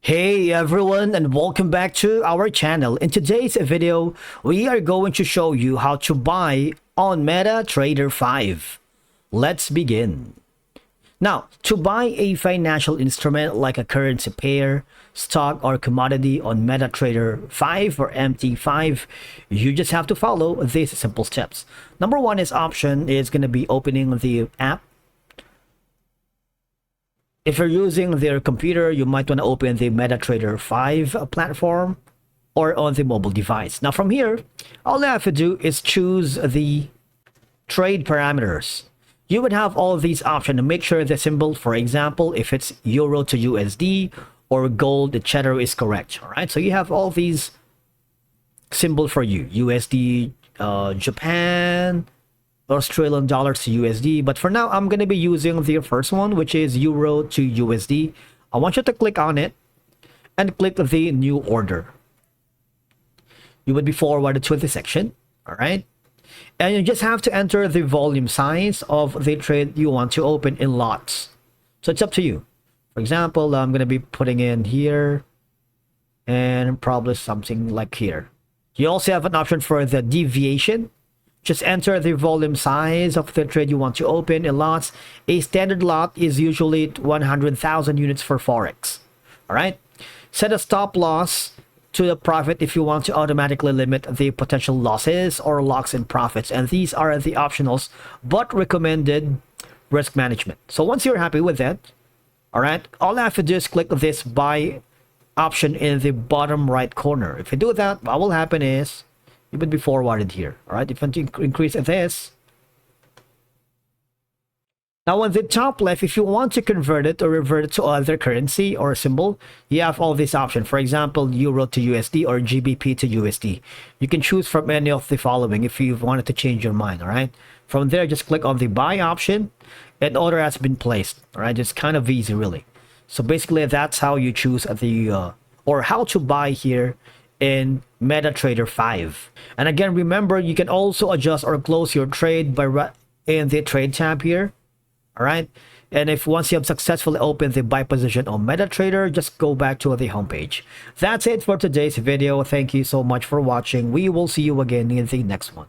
Hey everyone, and welcome back to our channel. In today's video, we are going to show you how to buy on Metatrader 5. Let's begin. Now, to buy a financial instrument like a currency pair, stock, or commodity on Metatrader 5 or MT5, you just have to follow these simple steps. Number one option is going to be opening the app. If you're using their computer, you might want to open the Metatrader 5 platform or on the mobile device. Now from here, all you have to do is choose the trade parameters. You would have all of these options to make sure the symbol, for example, if it's euro to USD or gold, etc., is correct. All right, so you have all these symbols for you: USD, Japan, Australian dollars to USD. But for now, I'm going to be using the first one, which is euro to USD. I want you to click on it and click the new order. You would be forwarded to the section. All right, and you just have to enter the volume size of the trade you want to open in lots. So it's up to you. For example, I'm going to be putting in here and probably something like here. You also have an option for the deviation. Just enter the volume size of the trade you want to open in lots. A standard lot is usually 100,000 units for forex. All right. Set a stop loss to the profit if you want to automatically limit the potential losses or locks in profits. And these are the optionals but recommended risk management. So once you're happy with that, all right, all I have to do is click this buy option in the bottom right corner. If you do that, what will happen is you would be forwarded here. All right, if you want to increase this. Now on the top left, if you want to convert it or revert it to other currency or symbol, you have all these options. For example, euro to USD or GBP to USD. You can choose from any of the following if you wanted to change your mind. All right, from there, just click on the buy option and order has been placed. All right, it's kind of easy, really. So basically, that's how you choose the or how to buy here in Metatrader 5. And again, remember, you can also adjust or close your trade by in the trade tab here. All right, and if once you have successfully opened the buy position on Metatrader, just go back to the homepage. That's it for today's video. Thank you so much for watching. We will see you again in the next one.